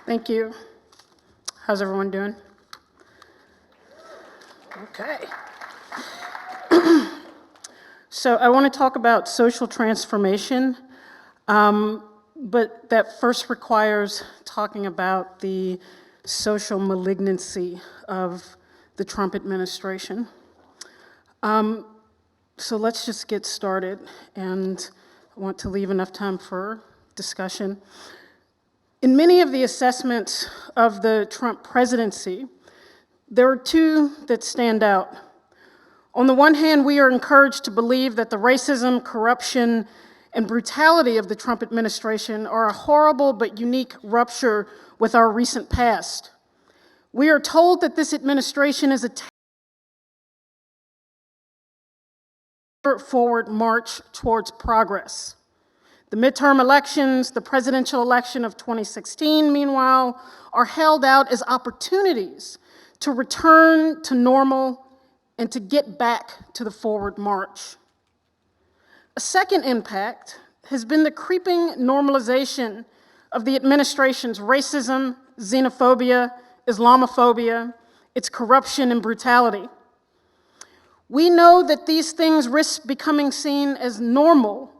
Thank you. How's everyone doing? Okay. So I want to talk about social transformation, but that first requires talking about the social malignancy of the Trump administration. So let's just get started, and I want to leave enough time for discussion. In many of the assessments of the Trump presidency, there are two that stand out. On the one hand, we are encouraged to believe that the racism, corruption, and brutality of the Trump administration are a horrible but unique rupture with our recent past. We are told that this administration is a forward march towards progress. The midterm elections, the presidential election of 2016, meanwhile, are held out as opportunities to return to normal and to get back to the forward march. A second impact has been the creeping normalization of the administration's racism, xenophobia, Islamophobia, its corruption and brutality. We know that these things risk becoming seen as normal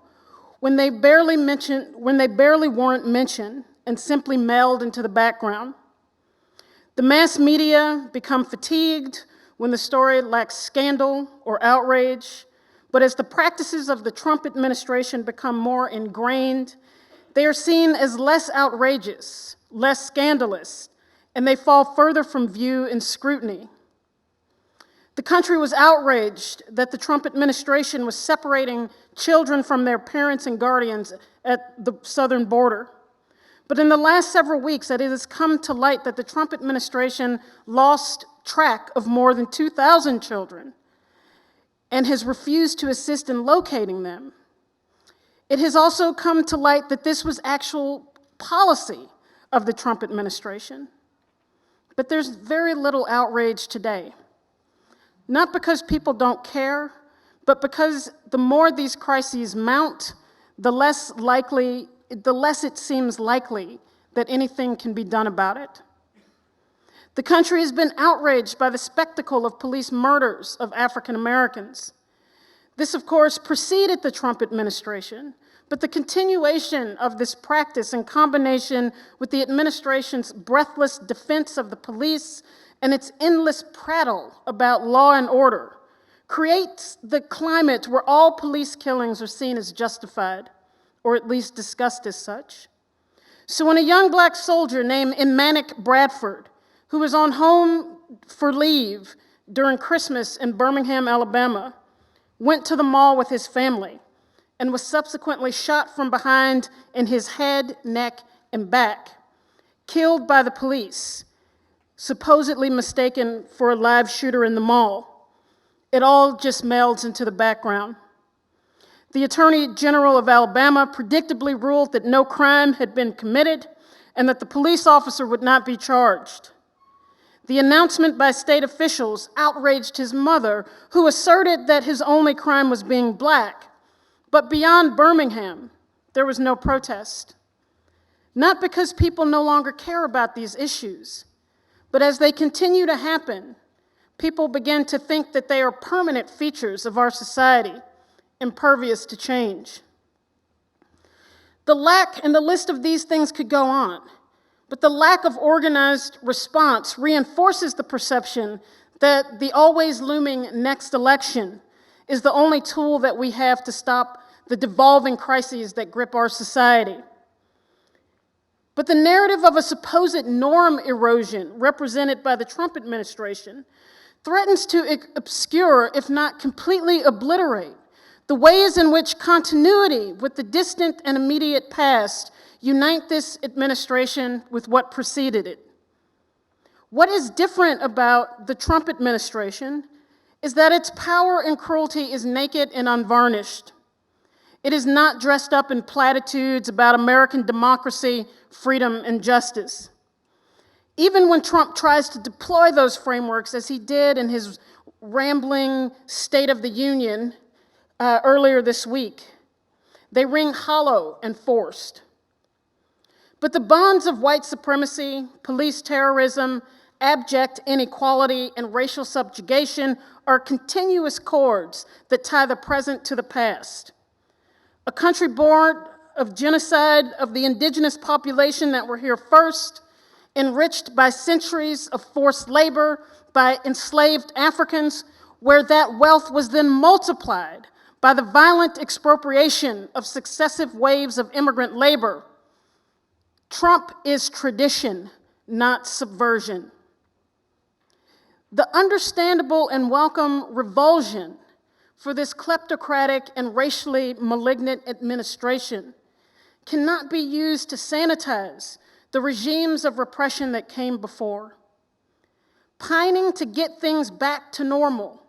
when they barely weren't mentioned and simply meld into the background. The mass media become fatigued when the story lacks scandal or outrage, but as the practices of the Trump administration become more ingrained, they are seen as less outrageous, less scandalous, and they fall further from view and scrutiny. The country was outraged that the Trump administration was separating children from their parents and guardians at the southern border. But in the last several weeks, it has come to light that the Trump administration lost track of more than 2,000 children and has refused to assist in locating them. It has also come to light that this was actual policy of the Trump administration. But there's very little outrage today. Not because people don't care, but because the more these crises mount, the less it seems likely that anything can be done about it. The country has been outraged by the spectacle of police murders of African Americans. This, of course, preceded the Trump administration, but the continuation of this practice in combination with the administration's breathless defense of the police and its endless prattle about law and order creates the climate where all police killings are seen as justified, or at least discussed as such. So when a young black soldier named Emmanuel Bradford, who was on home for leave during Christmas in Birmingham, Alabama, went to the mall with his family and was subsequently shot from behind in his head, neck, and back, killed by the police, supposedly mistaken for a live shooter in the mall. It all just melds into the background. The Attorney General of Alabama predictably ruled that no crime had been committed and that the police officer would not be charged. The announcement by state officials outraged his mother, who asserted that his only crime was being black. But beyond Birmingham, there was no protest. Not because people no longer care about these issues, but as they continue to happen, people begin to think that they are permanent features of our society, impervious to change. The list of these things could go on, but the lack of organized response reinforces the perception that the always looming next election is the only tool that we have to stop the devolving crises that grip our society. But the narrative of a supposed norm erosion represented by the Trump administration threatens to obscure, if not completely obliterate, the ways in which continuity with the distant and immediate past unite this administration with what preceded it. What is different about the Trump administration is that its power and cruelty is naked and unvarnished. It is not dressed up in platitudes about American democracy, freedom, and justice. Even when Trump tries to deploy those frameworks, as he did in his rambling State of the Union earlier this week, they ring hollow and forced. But the bonds of white supremacy, police terrorism, abject inequality, and racial subjugation are continuous cords that tie the present to the past. A country born of genocide of the indigenous population that were here first, enriched by centuries of forced labor by enslaved Africans, where that wealth was then multiplied by the violent expropriation of successive waves of immigrant labor. Trump is tradition, not subversion. The understandable and welcome revulsion for this kleptocratic and racially malignant administration cannot be used to sanitize the regimes of repression that came before. Pining to get things back to normal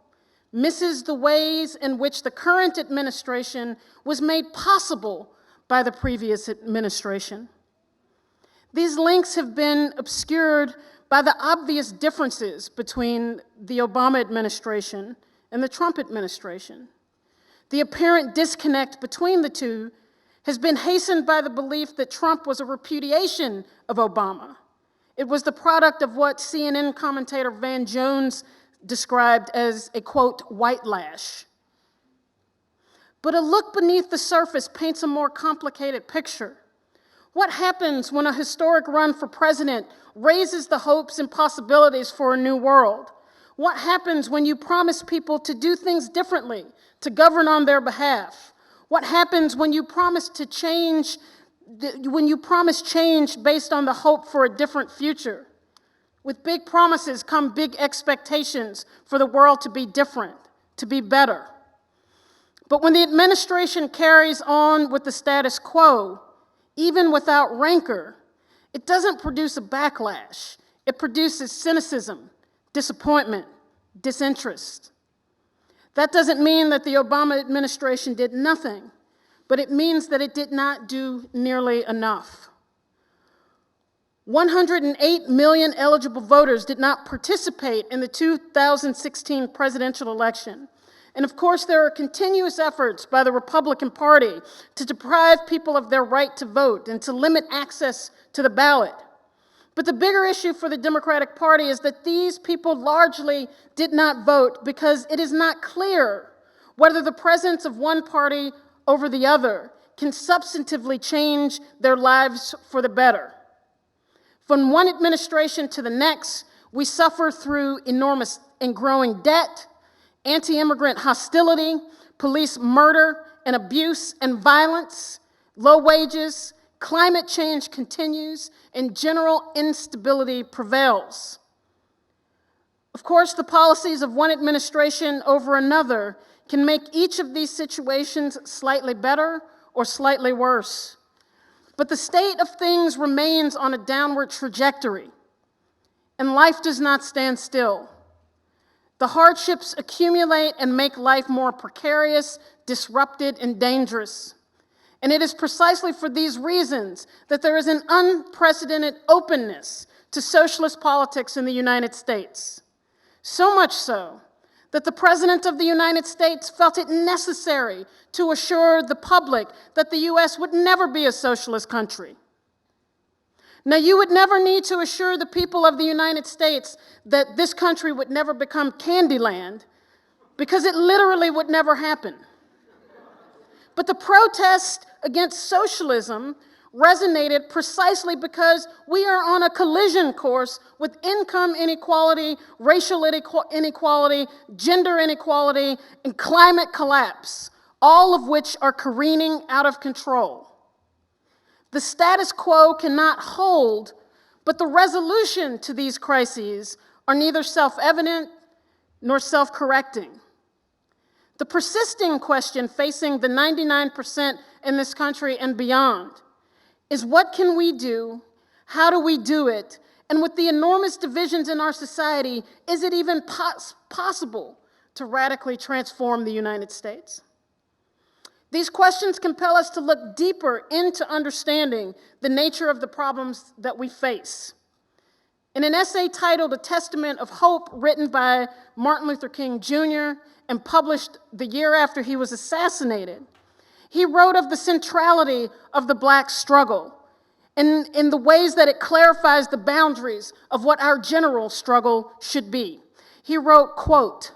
misses the ways in which the current administration was made possible by the previous administration. These links have been obscured by the obvious differences between the Obama administration and the Trump administration. The apparent disconnect between the two has been hastened by the belief that Trump was a repudiation of Obama. It was the product of what CNN commentator Van Jones described as a, quote, white lash. But a look beneath the surface paints a more complicated picture. What happens when a historic run for president raises the hopes and possibilities for a new world? What happens when you promise people to do things differently, to govern on their behalf? What happens when you promise to change, change based on the hope for a different future? With big promises come big expectations for the world to be different, to be better. But when the administration carries on with the status quo, even without rancor, it doesn't produce a backlash. It produces cynicism, disappointment, disinterest. That doesn't mean that the Obama administration did nothing, but it means that it did not do nearly enough. 108 million eligible voters did not participate in the 2016 presidential election. And of course, there are continuous efforts by the Republican Party to deprive people of their right to vote and to limit access to the ballot. But the bigger issue for the Democratic Party is that these people largely did not vote because it is not clear whether the presence of one party over the other can substantively change their lives for the better. From one administration to the next, we suffer through enormous and growing debt, anti-immigrant hostility, police murder and abuse and violence, low wages, climate change continues, and general instability prevails. Of course, the policies of one administration over another can make each of these situations slightly better or slightly worse. But the state of things remains on a downward trajectory, and life does not stand still. The hardships accumulate and make life more precarious, disrupted, and dangerous. And it is precisely for these reasons that there is an unprecedented openness to socialist politics in the United States. So much so that the President of the United States felt it necessary to assure the public that the U.S. would never be a socialist country. Now, you would never need to assure the people of the United States that this country would never become Candyland, because it literally would never happen. But the protest against socialism resonated precisely because we are on a collision course with income inequality, racial inequality, gender inequality, and climate collapse, all of which are careening out of control. The status quo cannot hold, but the resolution to these crises are neither self-evident nor self-correcting. The persisting question facing the 99% in this country and beyond is, what can we do? How do we do it? And with the enormous divisions in our society, is it even possible to radically transform the United States? These questions compel us to look deeper into understanding the nature of the problems that we face. In an essay titled A Testament of Hope, written by Martin Luther King Jr. and published the year after he was assassinated, he wrote of the centrality of the Black struggle in the ways that it clarifies the boundaries of what our general struggle should be. He wrote, quote,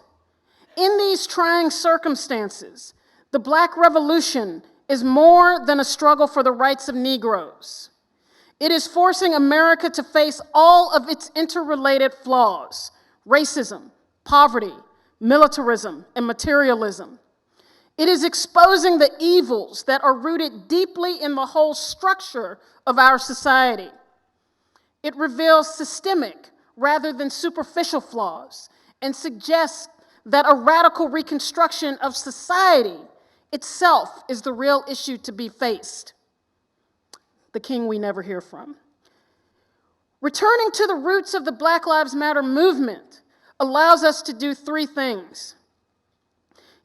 "In these trying circumstances, the Black Revolution is more than a struggle for the rights of Negroes. It is forcing America to face all of its interrelated flaws: racism, poverty, militarism, and materialism. It is exposing the evils that are rooted deeply in the whole structure of our society. It reveals systemic rather than superficial flaws and suggests that a radical reconstruction of society itself is the real issue to be faced." The king we never hear from. Returning to the roots of the Black Lives Matter movement allows us to do three things.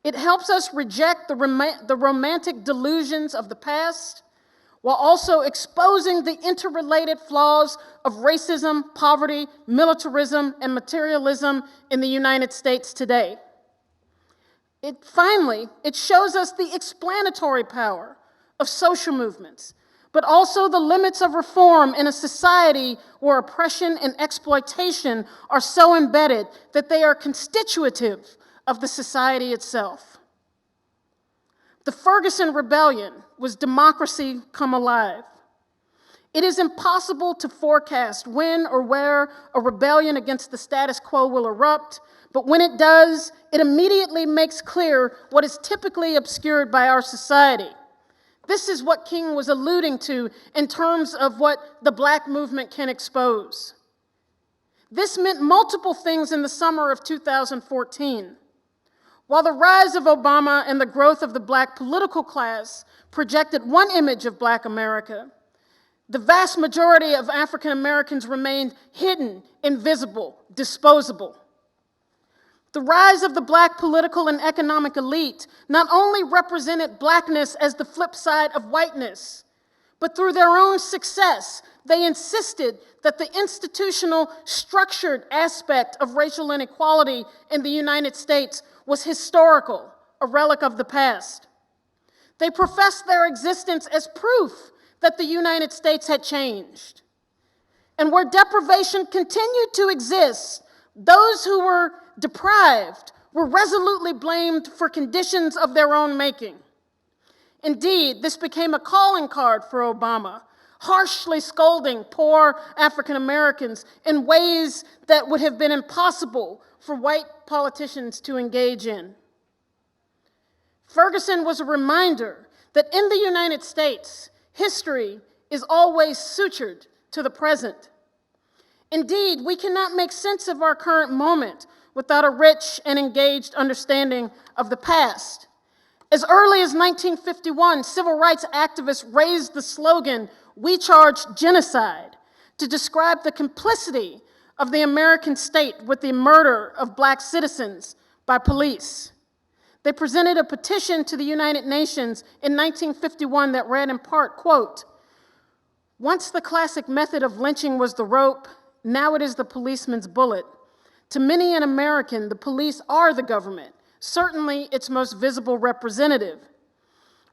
It helps us reject the romantic delusions of the past, while also exposing the interrelated flaws of racism, poverty, militarism, and materialism in the United States today. Finally, it shows us the explanatory power of social movements, but also the limits of reform in a society where oppression and exploitation are so embedded that they are constitutive of the society itself. The Ferguson Rebellion was democracy come alive. It is impossible to forecast when or where a rebellion against the status quo will erupt, but when it does, it immediately makes clear what is typically obscured by our society. This is what King was alluding to in terms of what the Black movement can expose. This meant multiple things in the summer of 2014. While the rise of Obama and the growth of the Black political class projected one image of Black America, the vast majority of African Americans remained hidden, invisible, disposable. The rise of the Black political and economic elite not only represented Blackness as the flip side of whiteness, but through their own success, they insisted that the institutional, structured aspect of racial inequality in the United States was historical, a relic of the past. They professed their existence as proof that the United States had changed. And where deprivation continued to exist, those who were deprived were resolutely blamed for conditions of their own making. Indeed, this became a calling card for Obama, harshly scolding poor African Americans in ways that would have been impossible for white politicians to engage in. Ferguson was a reminder that in the United States, history is always sutured to the present. Indeed, we cannot make sense of our current moment without a rich and engaged understanding of the past. As early as 1951, civil rights activists raised the slogan, "We charge genocide," to describe the complicity of the American state with the murder of Black citizens by police. They presented a petition to the United Nations in 1951 that read in part, quote, "Once the classic method of lynching was the rope, now it is the policeman's bullet. To many an American, the police are the government, certainly its most visible representative.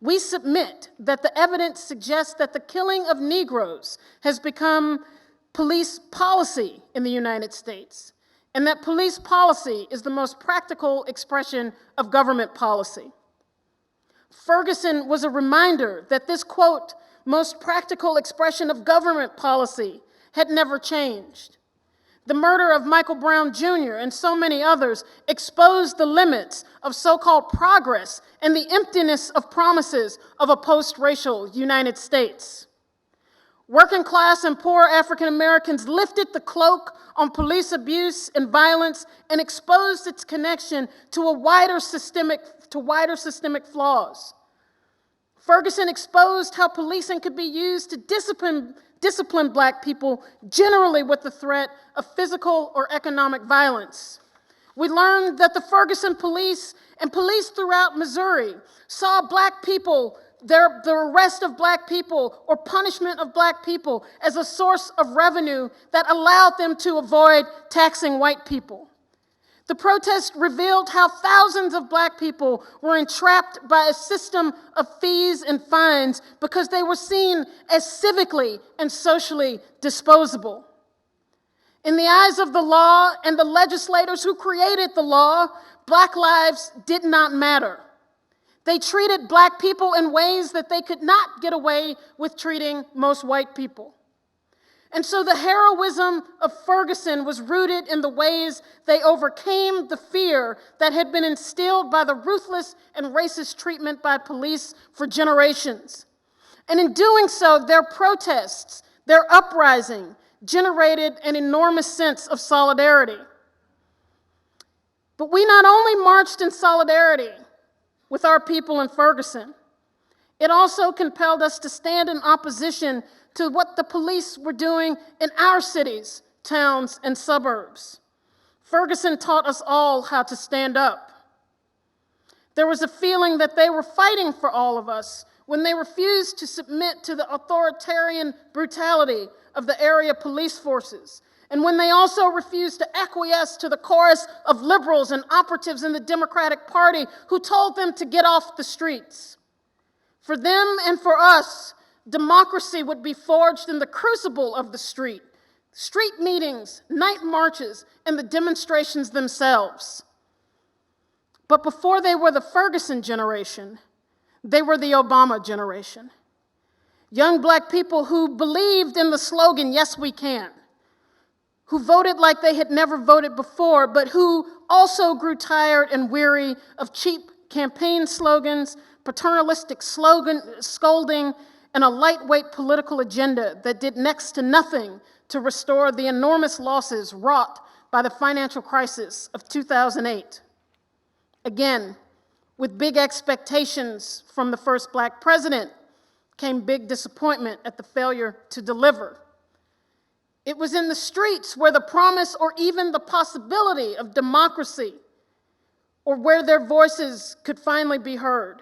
We submit that the evidence suggests that the killing of Negroes has become police policy in the United States, and that police policy is the most practical expression of government policy." Ferguson was a reminder that this, quote, "most practical expression of government policy" had never changed. The murder of Michael Brown Jr. and so many others exposed the limits of so-called progress and the emptiness of promises of a post-racial United States. Working class and poor African Americans lifted the cloak on police abuse and violence and exposed its connection to wider systemic flaws. Ferguson exposed how policing could be used to discipline Black people, generally with the threat of physical or economic violence. We learned that the Ferguson police and police throughout Missouri saw Black people, the arrest of Black people or punishment of Black people as a source of revenue that allowed them to avoid taxing white people. The protest revealed how thousands of Black people were entrapped by a system of fees and fines because they were seen as civically and socially disposable. In the eyes of the law and the legislators who created the law, Black lives did not matter. They treated Black people in ways that they could not get away with treating most white people. And so the heroism of Ferguson was rooted in the ways they overcame the fear that had been instilled by the ruthless and racist treatment by police for generations. And in doing so, their protests, their uprising, generated an enormous sense of solidarity. But we not only marched in solidarity with our people in Ferguson, it also compelled us to stand in opposition to what the police were doing in our cities, towns, and suburbs. Ferguson taught us all how to stand up. There was a feeling that they were fighting for all of us when they refused to submit to the authoritarian brutality of the area police forces, and when they also refused to acquiesce to the chorus of liberals and operatives in the Democratic Party who told them to get off the streets. For them and for us, democracy would be forged in the crucible of the street meetings, night marches, and the demonstrations themselves. But before they were the Ferguson generation, they were the Obama generation. Young Black people who believed in the slogan, "Yes, we can," who voted like they had never voted before, but who also grew tired and weary of cheap campaign slogans, paternalistic scolding, and a lightweight political agenda that did next to nothing to restore the enormous losses wrought by the financial crisis of 2008. Again, with big expectations from the first Black president, came big disappointment at the failure to deliver. It was in the streets where the promise or even the possibility of democracy, or where their voices could finally be heard.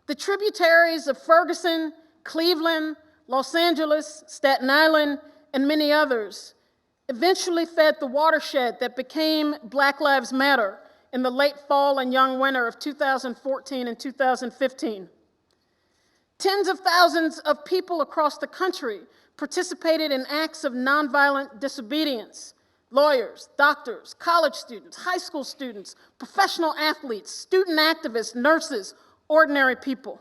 The tributaries of Ferguson, Cleveland, Los Angeles, Staten Island, and many others eventually fed the watershed that became Black Lives Matter in the late fall and young winter of 2014 and 2015. Tens of thousands of people across the country participated in acts of nonviolent disobedience. Lawyers, doctors, college students, high school students, professional athletes, student activists, nurses, ordinary people.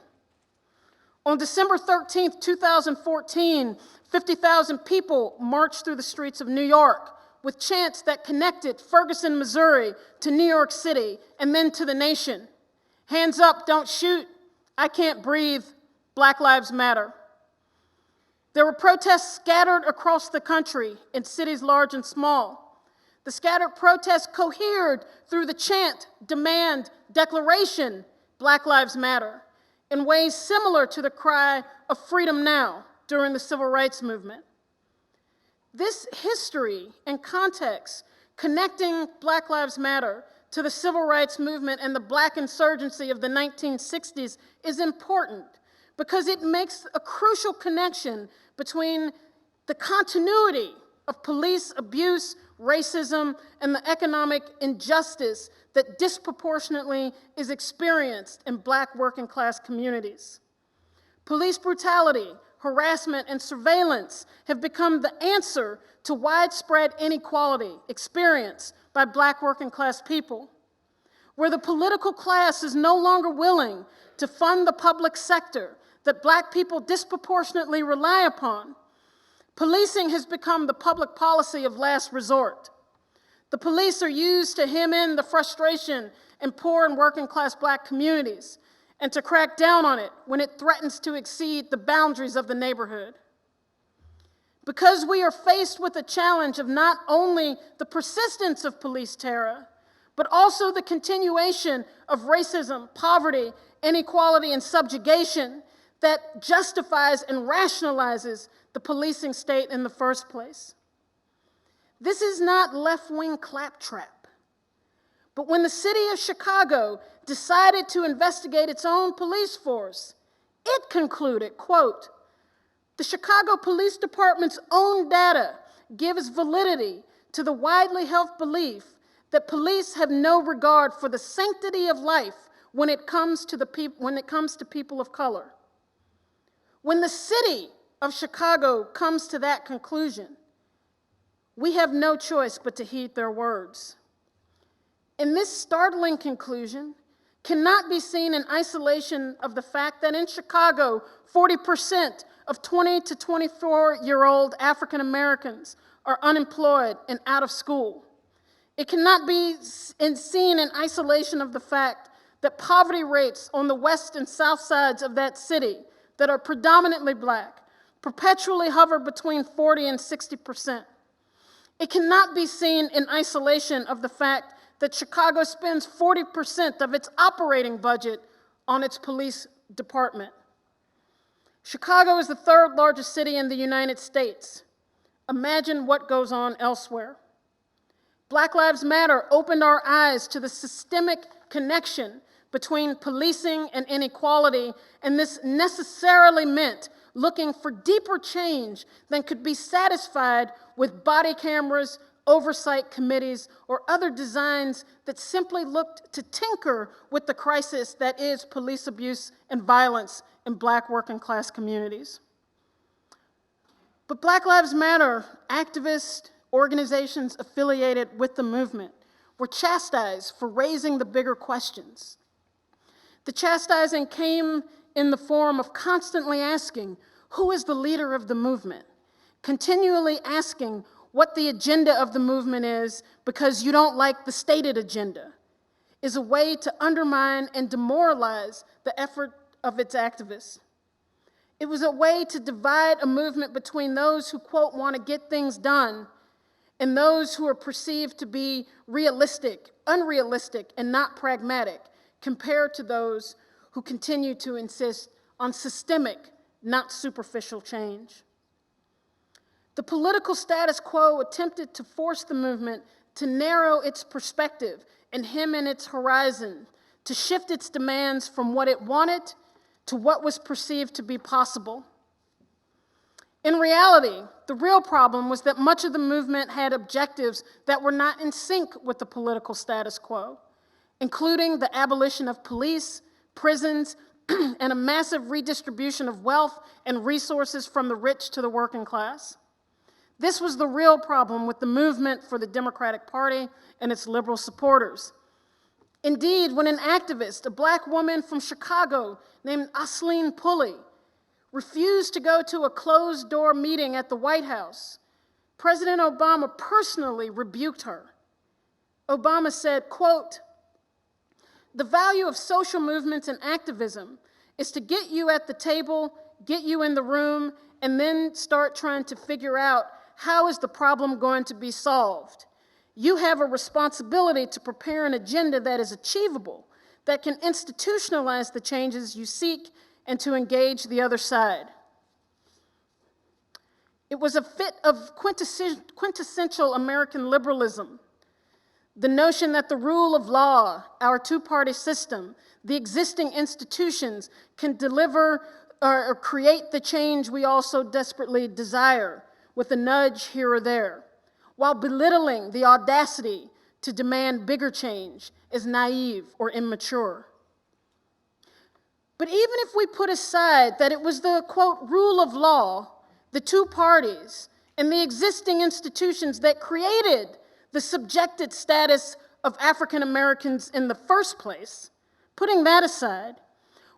On December 13th, 2014, 50,000 people marched through the streets of New York with chants that connected Ferguson, Missouri to New York City and then to the nation. Hands up, don't shoot, I can't breathe, Black Lives Matter. There were protests scattered across the country in cities large and small. The scattered protests cohered through the chant, demand, declaration, Black Lives Matter, in ways similar to the cry of freedom now during the Civil Rights Movement. This history and context connecting Black Lives Matter to the Civil Rights Movement and the Black insurgency of the 1960s is important because it makes a crucial connection between the continuity of police abuse, racism, and the economic injustice that disproportionately is experienced in Black working class communities. Police brutality, harassment, and surveillance have become the answer to widespread inequality experienced by Black working class people. Where the political class is no longer willing to fund the public sector that Black people disproportionately rely upon, policing has become the public policy of last resort. The police are used to hem in the frustration in poor and working class Black communities and to crack down on it when it threatens to exceed the boundaries of the neighborhood. Because we are faced with the challenge of not only the persistence of police terror, but also the continuation of racism, poverty, inequality, and subjugation that justifies and rationalizes the policing state in the first place. This is not left-wing claptrap. But when the city of Chicago decided to investigate its own police force, it concluded, quote, "The Chicago Police Department's own data gives validity to the widely held belief that police have no regard for the sanctity of life when it comes to people of color. When the city of Chicago comes to that conclusion, we have no choice but to heed their words. And this startling conclusion cannot be seen in isolation of the fact that in Chicago, 40% of 20 to 24-year-old African Americans are unemployed and out of school. It cannot be seen in isolation of the fact that poverty rates on the west and south sides of that city that are predominantly Black perpetually hover between 40 and 60%. It cannot be seen in isolation of the fact that Chicago spends 40% of its operating budget on its police department. Chicago is the third largest city in the United States. Imagine what goes on elsewhere. Black Lives Matter opened our eyes to the systemic connection between policing and inequality, and this necessarily meant looking for deeper change than could be satisfied with body cameras, oversight committees, or other designs that simply looked to tinker with the crisis that is police abuse and violence in Black working class communities. But Black Lives Matter activists, organizations affiliated with the movement were chastised for raising the bigger questions. The chastising came in the form of constantly asking, who is the leader of the movement? Continually asking what the agenda of the movement is because you don't like the stated agenda, is a way to undermine and demoralize the effort of its activists. It was a way to divide a movement between those who, quote, want to get things done and those who are perceived to be realistic, unrealistic, and not pragmatic, compared to those who continue to insist on systemic, not superficial change. The political status quo attempted to force the movement to narrow its perspective and hem in its horizon, to shift its demands from what it wanted to what was perceived to be possible. In reality, the real problem was that much of the movement had objectives that were not in sync with the political status quo, including the abolition of police, prisons, and a massive redistribution of wealth and resources from the rich to the working class. This was the real problem with the movement for the Democratic Party and its liberal supporters. Indeed, when an activist, a Black woman from Chicago named Asleen Pulley, refused to go to a closed-door meeting at the White House, President Obama personally rebuked her. Obama said, quote, "The value of social movements and activism is to get you at the table, get you in the room, and then start trying to figure out how is the problem going to be solved. You have a responsibility to prepare an agenda that is achievable, that can institutionalize the changes you seek, and to engage the other side." It was a fit of quintessential American liberalism. The notion that the rule of law, our two-party system, the existing institutions can deliver or create the change we all so desperately desire with a nudge here or there, while belittling the audacity to demand bigger change is naive or immature. But even if we put aside that it was the, quote, rule of law, the two parties, and the existing institutions that created the subjected status of African Americans in the first place, putting that aside,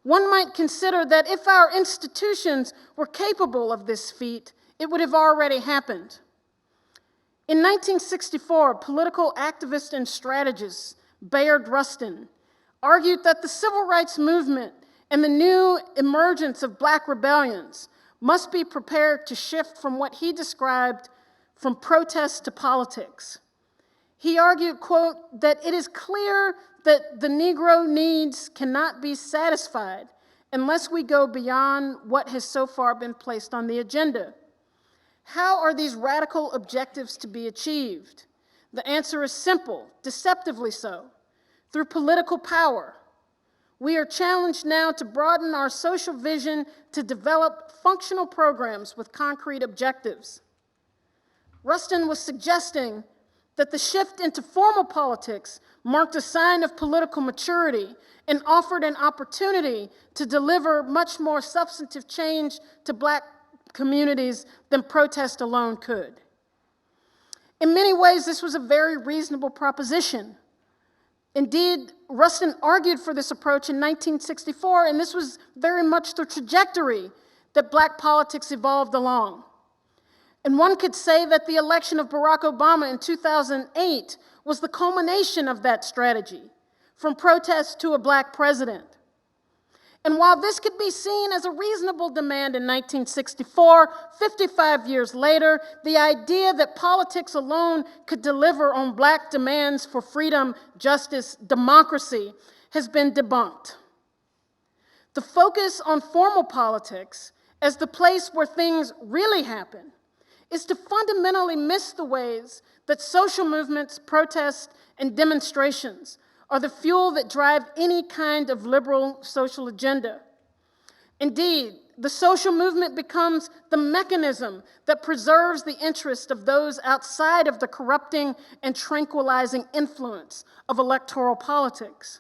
one might consider that if our institutions were capable of this feat, it would have already happened. In 1964, political activist and strategist Bayard Rustin argued that the civil rights movement and the new emergence of Black rebellions must be prepared to shift from what he described from protest to politics. He argued, quote, that it is clear that the Negro needs cannot be satisfied unless we go beyond what has so far been placed on the agenda. How are these radical objectives to be achieved? The answer is simple, deceptively so, through political power. We are challenged now to broaden our social vision to develop functional programs with concrete objectives. Rustin was suggesting that the shift into formal politics marked a sign of political maturity and offered an opportunity to deliver much more substantive change to Black communities than protest alone could. In many ways, this was a very reasonable proposition. Indeed, Rustin argued for this approach in 1964, and this was very much the trajectory that Black politics evolved along. And one could say that the election of Barack Obama in 2008 was the culmination of that strategy, from protest to a Black president. And while this could be seen as a reasonable demand in 1964, 55 years later, the idea that politics alone could deliver on Black demands for freedom, justice, democracy has been debunked. The focus on formal politics as the place where things really happen is to fundamentally miss the ways that social movements, protests, and demonstrations are the fuel that drive any kind of liberal social agenda. Indeed, the social movement becomes the mechanism that preserves the interest of those outside of the corrupting and tranquilizing influence of electoral politics.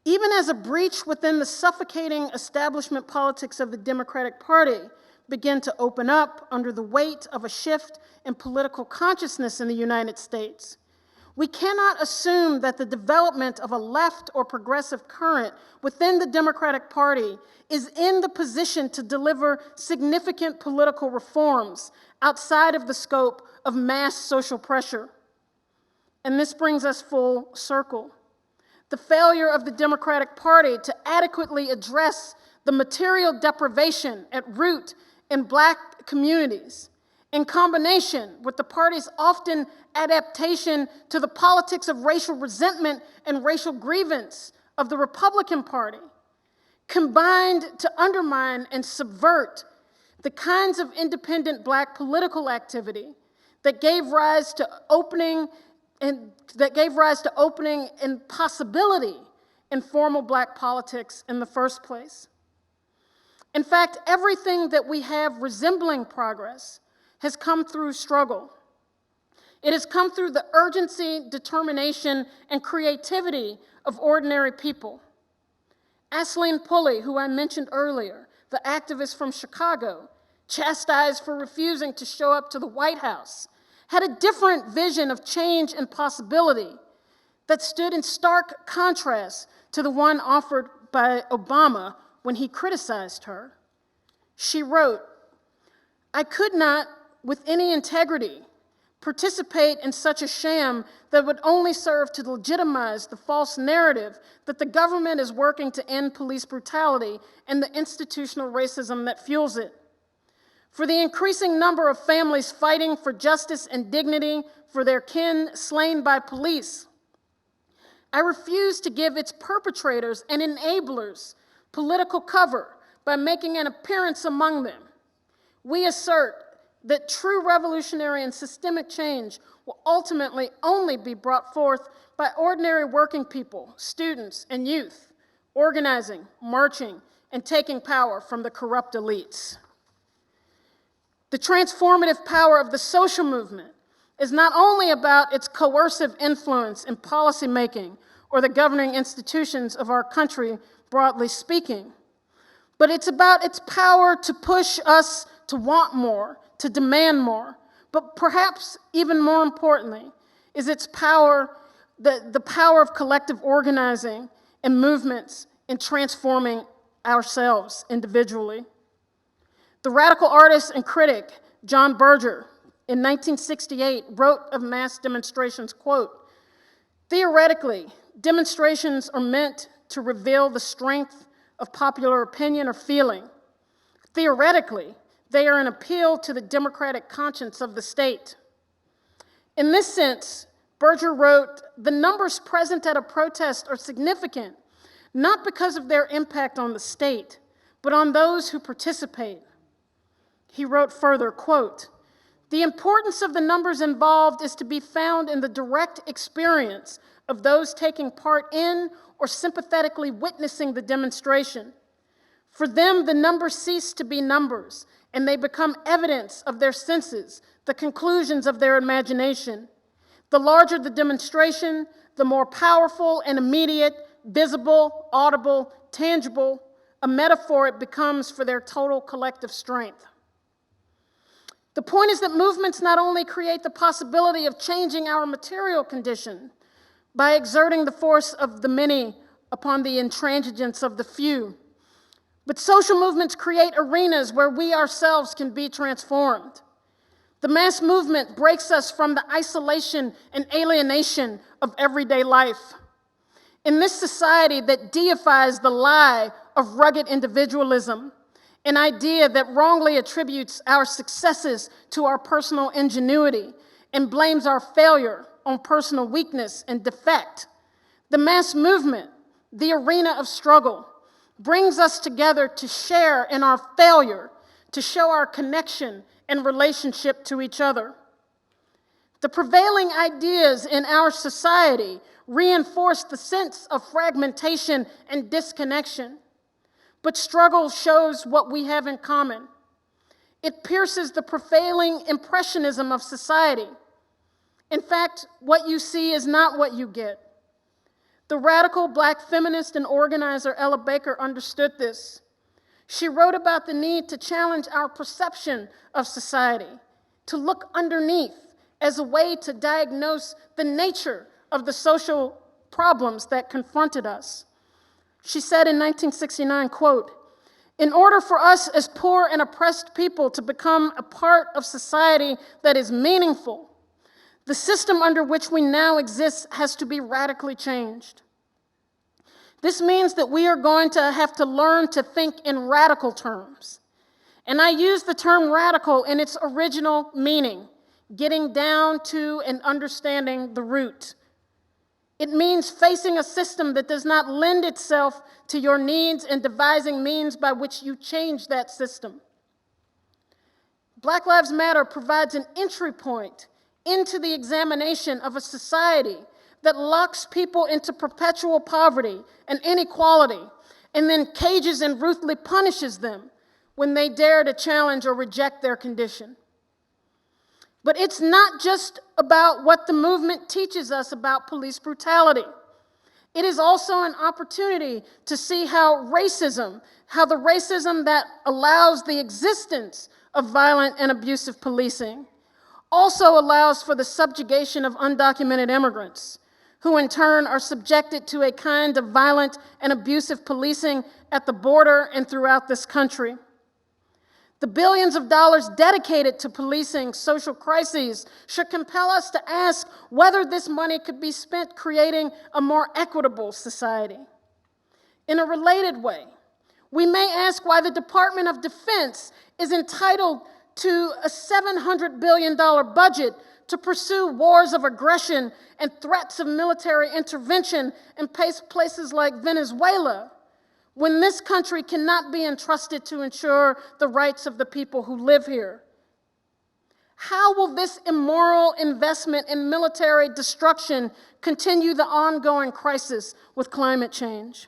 Even as a breach within the suffocating establishment politics of the Democratic Party began to open up under the weight of a shift in political consciousness in the United States, we cannot assume that the development of a left or progressive current within the Democratic Party is in the position to deliver significant political reforms outside of the scope of mass social pressure. And this brings us full circle. The failure of the Democratic Party to adequately address the material deprivation at root in Black communities, in combination with the party's often adaptation to the politics of racial resentment and racial grievance of the Republican Party, combined to undermine and subvert the kinds of independent Black political activity that gave rise to opening and possibility in formal Black politics in the first place. In fact, everything that we have resembling progress has come through struggle. It has come through the urgency, determination, and creativity of ordinary people. Aisling Pulley, who I mentioned earlier, the activist from Chicago, chastised for refusing to show up to the White House, had a different vision of change and possibility that stood in stark contrast to the one offered by Obama when he criticized her. She wrote, "I could not, with any integrity, participate in such a sham that would only serve to legitimize the false narrative that the government is working to end police brutality and the institutional racism that fuels it. For the increasing number of families fighting for justice and dignity for their kin slain by police, I refuse to give its perpetrators and enablers political cover by making an appearance among them. We assert that true revolutionary and systemic change will ultimately only be brought forth by ordinary working people, students, and youth, organizing, marching, and taking power from the corrupt elites." The transformative power of the social movement is not only about its coercive influence in policymaking or the governing institutions of our country, broadly speaking, but it's about its power to push us to want more, to demand more, but perhaps even more importantly is its power, the power of collective organizing and movements in transforming ourselves individually. The radical artist and critic John Berger in 1968 wrote of mass demonstrations, quote, "Theoretically, demonstrations are meant to reveal the strength of popular opinion or feeling. Theoretically, they are an appeal to the democratic conscience of the state." In this sense, Berger wrote, "The numbers present at a protest are significant, not because of their impact on the state, but on those who participate." He wrote further, quote, "The importance of the numbers involved is to be found in the direct experience of those taking part in or sympathetically witnessing the demonstration. For them, the numbers cease to be numbers, and they become evidence of their senses, the conclusions of their imagination. The larger the demonstration, the more powerful and immediate, visible, audible, tangible, a metaphor it becomes for their total collective strength. The point is that movements not only create the possibility of changing our material condition by exerting the force of the many upon the intransigence of the few, but social movements create arenas where we ourselves can be transformed. The mass movement breaks us from the isolation and alienation of everyday life. In this society that deifies the lie of rugged individualism, an idea that wrongly attributes our successes to our personal ingenuity and blames our failure on personal weakness and defect, the mass movement, the arena of struggle, brings us together to share in our failure, to show our connection and relationship to each other. The prevailing ideas in our society reinforce the sense of fragmentation and disconnection. But struggle shows what we have in common. It pierces the prevailing impressionism of society. In fact, what you see is not what you get. The radical Black feminist and organizer Ella Baker understood this. She wrote about the need to challenge our perception of society, to look underneath as a way to diagnose the nature of the social problems that confronted us. She said in 1969, quote, "In order for us as poor and oppressed people to become a part of society that is meaningful, the system under which we now exist has to be radically changed. This means that we are going to have to learn to think in radical terms. And I use the term radical in its original meaning, getting down to and understanding the root. It means facing a system that does not lend itself to your needs and devising means by which you change that system. Black Lives Matter provides an entry point into the examination of a society that locks people into perpetual poverty and inequality, and then cages and ruthlessly punishes them when they dare to challenge or reject their condition. But it's not just about what the movement teaches us about police brutality. It is also an opportunity to see how the racism that allows the existence of violent and abusive policing also allows for the subjugation of undocumented immigrants, who in turn are subjected to a kind of violent and abusive policing at the border and throughout this country. The billions of dollars dedicated to policing social crises should compel us to ask whether this money could be spent creating a more equitable society. In a related way, we may ask why the Department of Defense is entitled to a $700 billion budget to pursue wars of aggression and threats of military intervention in places like Venezuela, when this country cannot be entrusted to ensure the rights of the people who live here. How will this immoral investment in military destruction continue the ongoing crisis with climate change?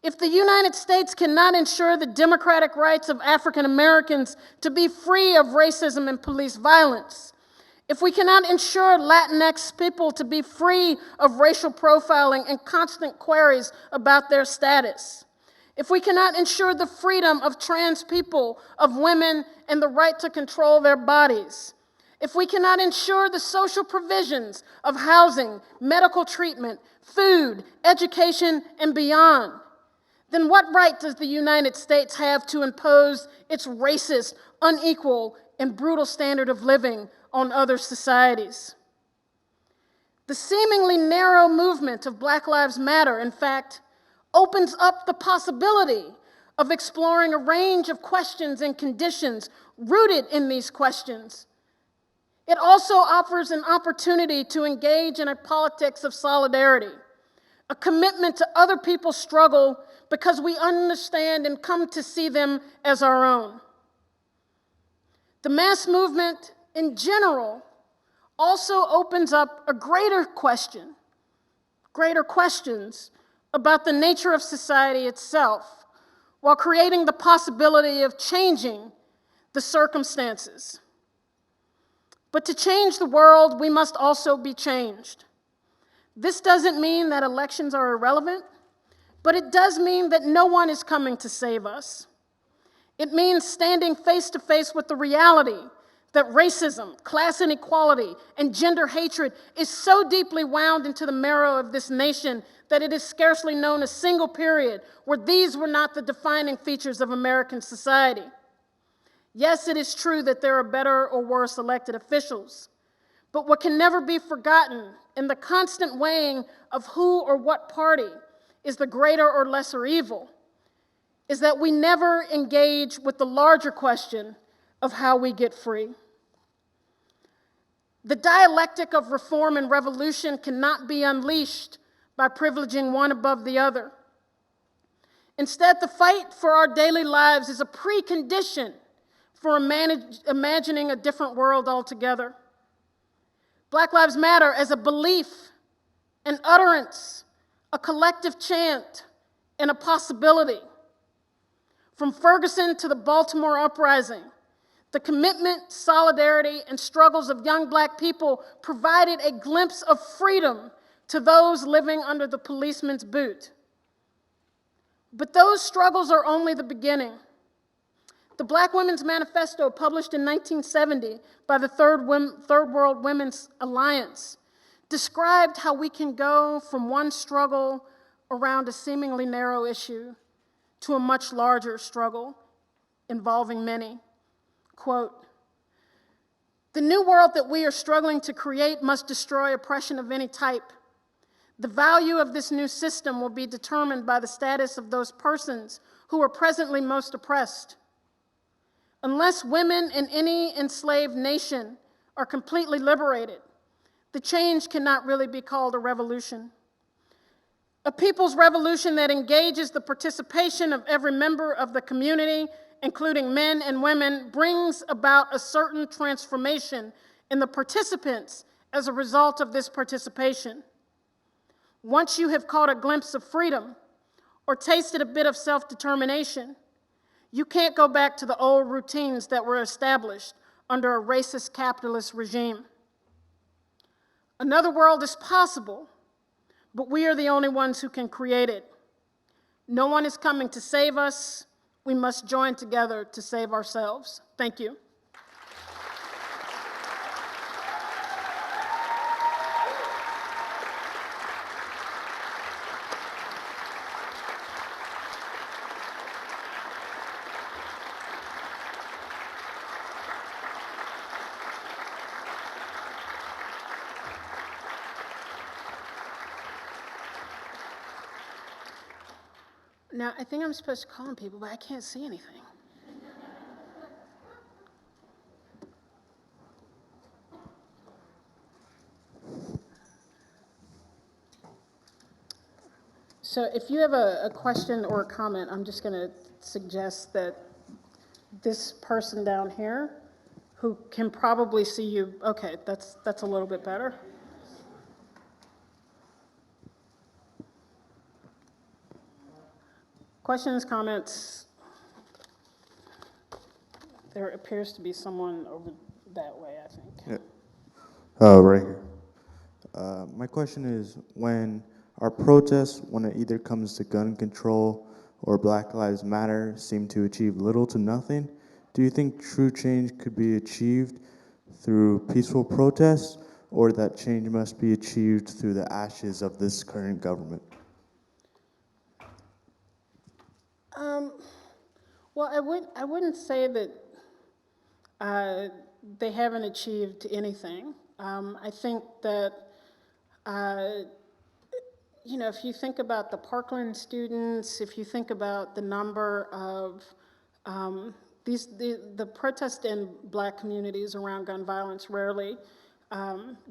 If the United States cannot ensure the democratic rights of African Americans to be free of racism and police violence, if we cannot ensure Latinx people to be free of racial profiling and constant queries about their status, if we cannot ensure the freedom of trans people, of women, and the right to control their bodies, if we cannot ensure the social provisions of housing, medical treatment, food, education, and beyond, then what right does the United States have to impose its racist, unequal, and brutal standard of living on other societies? The seemingly narrow movement of Black Lives Matter, in fact, opens up the possibility of exploring a range of questions and conditions rooted in these questions. It also offers an opportunity to engage in a politics of solidarity, a commitment to other people's struggle because we understand and come to see them as our own. The mass movement in general also opens up a greater questions about the nature of society itself, while creating the possibility of changing the circumstances. But to change the world, we must also be changed. This doesn't mean that elections are irrelevant, but it does mean that no one is coming to save us. It means standing face to face with the reality that racism, class inequality, and gender hatred is so deeply wound into the marrow of this nation that it is scarcely known a single period where these were not the defining features of American society. Yes, it is true that there are better or worse elected officials, but what can never be forgotten in the constant weighing of who or what party is the greater or lesser evil is that we never engage with the larger question of how we get free. The dialectic of reform and revolution cannot be unleashed by privileging one above the other. Instead, the fight for our daily lives is a precondition for imagining a different world altogether. Black Lives Matter as a belief, an utterance, a collective chant, and a possibility. From Ferguson to the Baltimore uprising, the commitment, solidarity, and struggles of young Black people provided a glimpse of freedom to those living under the policeman's boot. But those struggles are only the beginning. The Black Women's Manifesto, published in 1970 by the Third World Women's Alliance, described how we can go from one struggle around a seemingly narrow issue to a much larger struggle involving many. Quote, "The new world that we are struggling to create must destroy oppression of any type. The value of this new system will be determined by the status of those persons who are presently most oppressed. Unless women in any enslaved nation are completely liberated, the change cannot really be called a revolution. A people's revolution that engages the participation of every member of the community, including men and women, brings about a certain transformation in the participants as a result of this participation. Once you have caught a glimpse of freedom or tasted a bit of self-determination, you can't go back to the old routines that were established under a racist capitalist regime. Another world is possible, but we are the only ones who can create it. No one is coming to save us. We must join together to save ourselves." Thank you. Now, I think I'm supposed to call on people, but I can't see anything. So if you have a question or a comment, I'm just going to suggest that this person down here, who can probably see you, okay, that's a little bit better. Questions, comments? There appears to be someone over that way, I think. Yeah. Right here. My question is, when our protests, when it either comes to gun control or Black Lives Matter, seem to achieve little to nothing, do you think true change could be achieved through peaceful protests, or that change must be achieved through the ashes of this current government? Well, I wouldn't say that they haven't achieved anything. I think that, you know, if you think about the Parkland students, if you think about the number of the protests in Black communities around gun violence rarely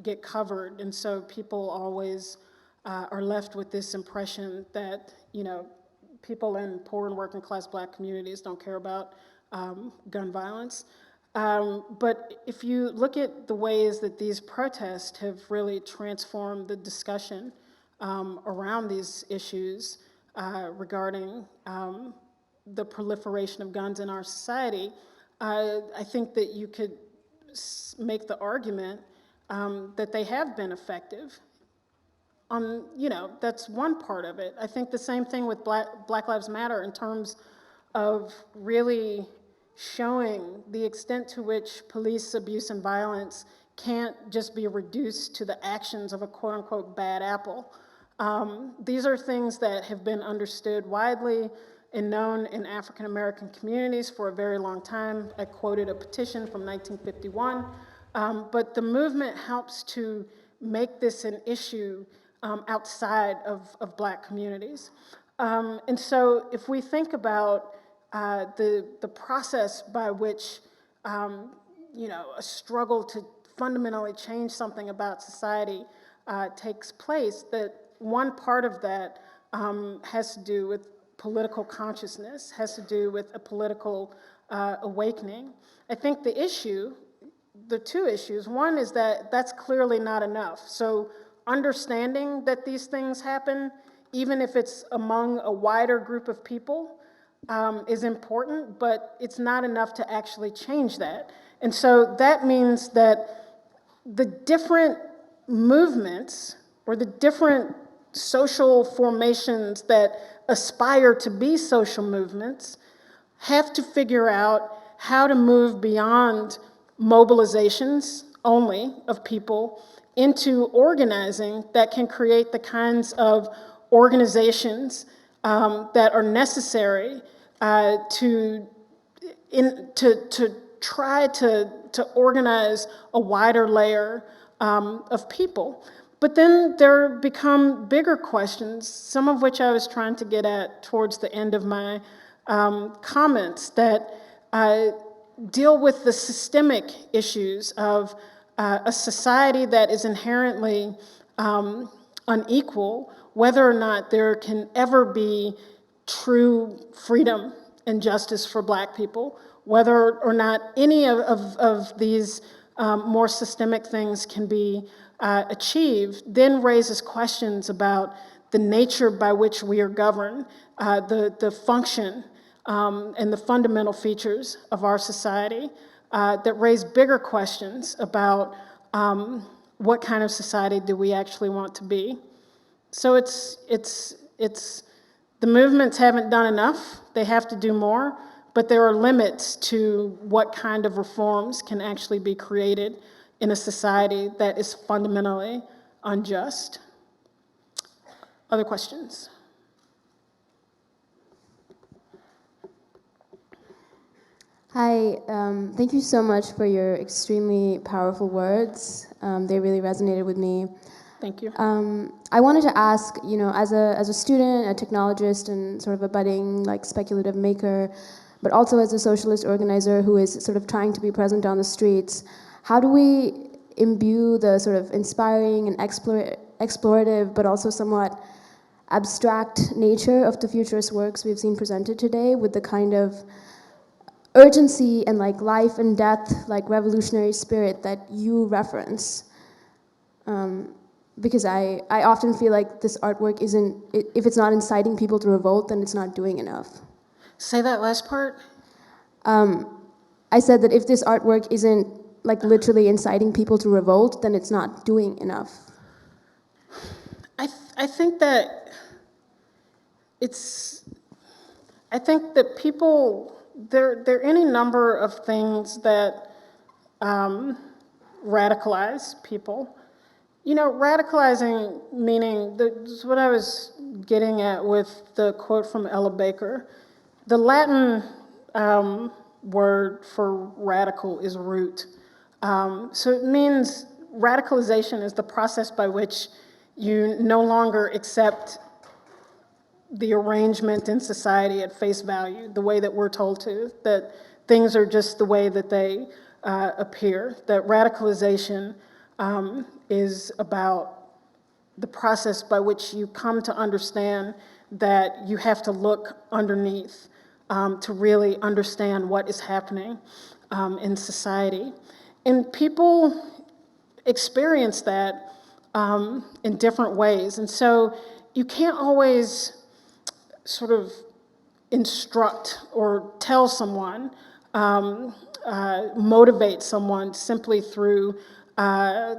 get covered, and so people always are left with this impression that, you know, people in poor and working class Black communities don't care about gun violence. But if you look at the ways that these protests have really transformed the discussion around these issues regarding the proliferation of guns in our society, I think that you could make the argument that they have been effective. That's one part of it. I think the same thing with Black Lives Matter in terms of really showing the extent to which police abuse and violence can't just be reduced to the actions of a quote-unquote bad apple. These are things that have been understood widely and known in African American communities for a very long time. I quoted a petition from 1951, but the movement helps to make this an issue outside of Black communities. And so if we think about the process by which a struggle to fundamentally change something about society takes place, that one part of that has to do with political consciousness, has to do with a political awakening. I think the two issues, one is that that's clearly not enough. So understanding that these things happen, even if it's among a wider group of people, is important, but it's not enough to actually change that. And so that means that the different movements or the different social formations that aspire to be social movements have to figure out how to move beyond mobilizations only of people into organizing that can create the kinds of organizations that are necessary to try to organize a wider layer of people. But then there become bigger questions, some of which I was trying to get at towards the end of my comments, that deal with the systemic issues of a society that is inherently unequal, whether or not there can ever be true freedom and justice for Black people, whether or not any of these more systemic things can be achieved, then raises questions about the nature by which we are governed, the function and the fundamental features of our society that raise bigger questions about what kind of society do we actually want to be. So the movements haven't done enough. They have to do more, but there are limits to what kind of reforms can actually be created in a society that is fundamentally unjust. Other questions? Hi, thank you so much for your extremely powerful words. They really resonated with me. Thank you. I wanted to ask, as a student, a technologist, and sort of a budding, speculative maker, but also as a socialist organizer who is sort of trying to be present on the streets, how do we imbue the sort of inspiring and explorative, but also somewhat abstract nature of the futurist works we've seen presented today with the kind of urgency and life and death, revolutionary spirit that you reference? Because I often feel like this artwork if it's not inciting people to revolt, then it's not doing enough. Say that last part. I said that if this artwork isn't literally inciting people to revolt, then it's not doing enough. I think that people, there are any number of things that radicalize people. Radicalizing meaning, this is what I was getting at with the quote from Ella Baker. The Latin word for radical is root. So it means radicalization is the process by which you no longer accept the arrangement in society at face value, the way that we're told to, that things are just the way that they appear, that radicalization is about the process by which you come to understand that you have to look underneath to really understand what is happening in society. And people experience that in different ways. And so you can't always sort of instruct or tell someone, motivate someone simply through a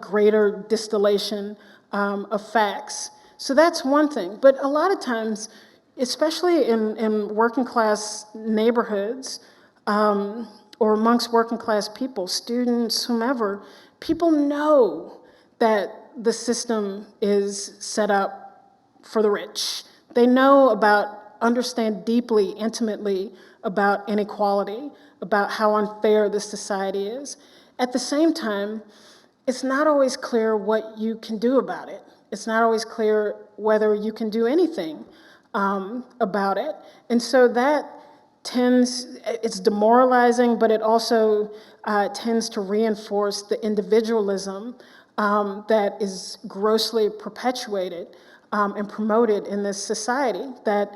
greater distillation of facts. So that's one thing. But a lot of times, especially in working class neighborhoods, or amongst working class people, students, whomever, people know that the system is set up for the rich. They understand deeply, intimately about inequality, about how unfair this society is. At the same time, it's not always clear what you can do about it. It's not always clear whether you can do anything about it. And so that it's demoralizing, but it also tends to reinforce the individualism that is grossly perpetuated and promoted in this society. That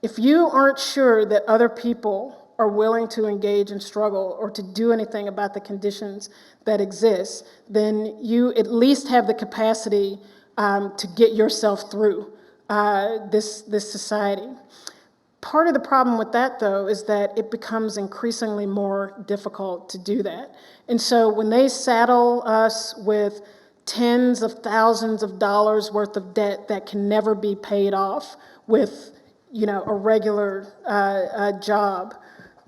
if you aren't sure that other people are willing to engage in struggle or to do anything about the conditions that exist, then you at least have the capacity to get yourself through this society. Part of the problem with that, though, is that it becomes increasingly more difficult to do that. And so when they saddle us with tens of thousands of dollars worth of debt that can never be paid off with, a regular job,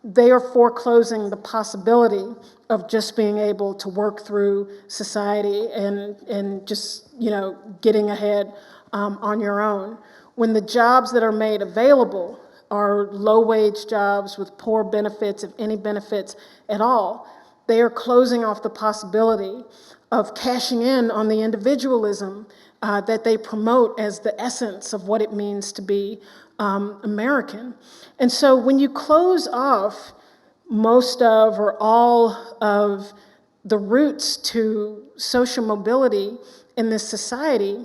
they are foreclosing the possibility of just being able to work through society and just, getting ahead on your own. When the jobs that are made available are low-wage jobs with poor benefits, if any benefits at all, they are closing off the possibility of cashing in on the individualism that they promote as the essence of what it means to be American. And so when you close off most of or all of the routes to social mobility in this society,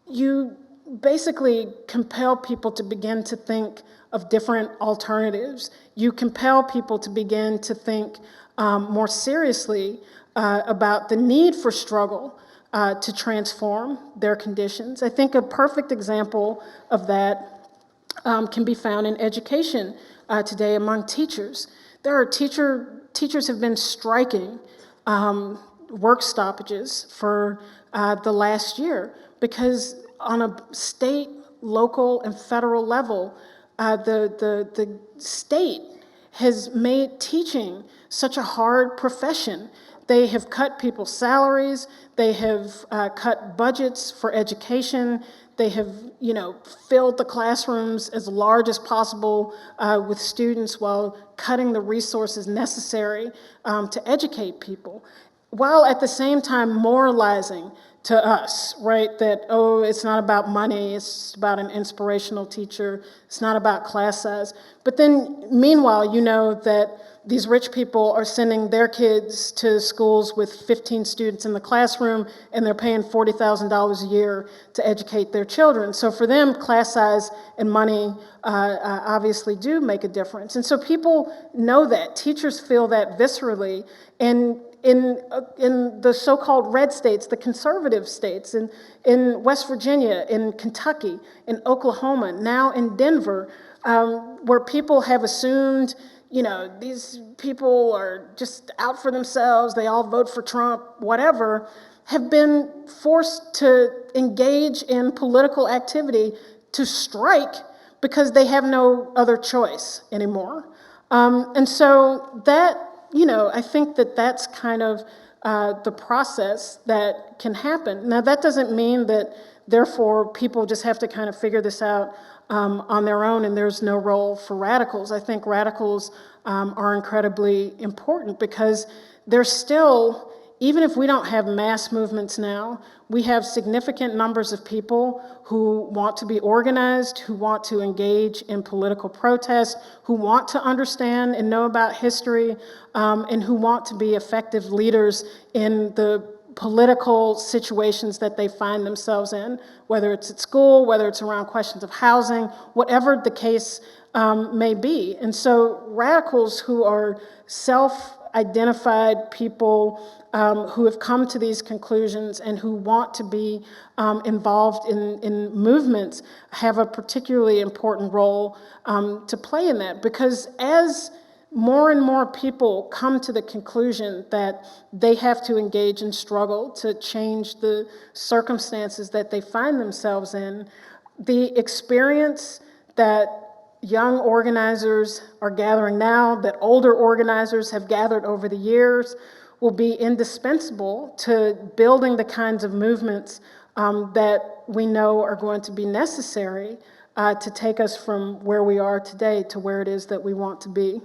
you basically compel people to begin to think of different alternatives. You compel people to begin to think more seriously about the need for struggle to transform their conditions. I think a perfect example of that can be found in education today among teachers. There are teachers have been striking work stoppages for the last year because on a state, local, and federal level, the state has made teaching such a hard profession. They have cut people's salaries. They have cut budgets for education. They have, filled the classrooms as large as possible with students while cutting the resources necessary to educate people, while at the same time moralizing to us, right, that, it's not about money, it's about an inspirational teacher, it's not about class size. But then, meanwhile, you know that these rich people are sending their kids to schools with 15 students in the classroom, and they're paying $40,000 a year to educate their children. So for them, class size and money obviously do make a difference. And so people know that. Teachers feel that viscerally. And in the so-called red states, the conservative states, in West Virginia, in Kentucky, in Oklahoma, now in Denver, where people have assumed, these people are just out for themselves, they all vote for Trump, whatever, have been forced to engage in political activity to strike because they have no other choice anymore. And so that, I think that that's kind of the process that can happen. Now, that doesn't mean that, therefore, people just have to kind of figure this out on their own and there's no role for radicals. I think radicals are incredibly important because they're still, even if we don't have mass movements now, we have significant numbers of people who want to be organized, who want to engage in political protest, who want to understand and know about history, and who want to be effective leaders in the political situations that they find themselves in, whether it's at school, whether it's around questions of housing, whatever the case may be. And so radicals who are identified people who have come to these conclusions and who want to be involved in movements have a particularly important role to play in that. Because as more and more people come to the conclusion that they have to engage in struggle to change the circumstances that they find themselves in, the experience that young organizers are gathering now, that older organizers have gathered over the years, will be indispensable to building the kinds of movements that we know are going to be necessary to take us from where we are today to where it is that we want to be.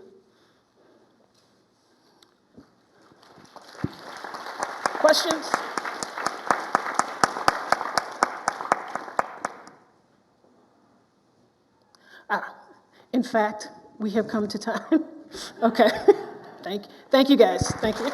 Questions? In fact, we have come to time. Okay. Thank you guys. Thank you.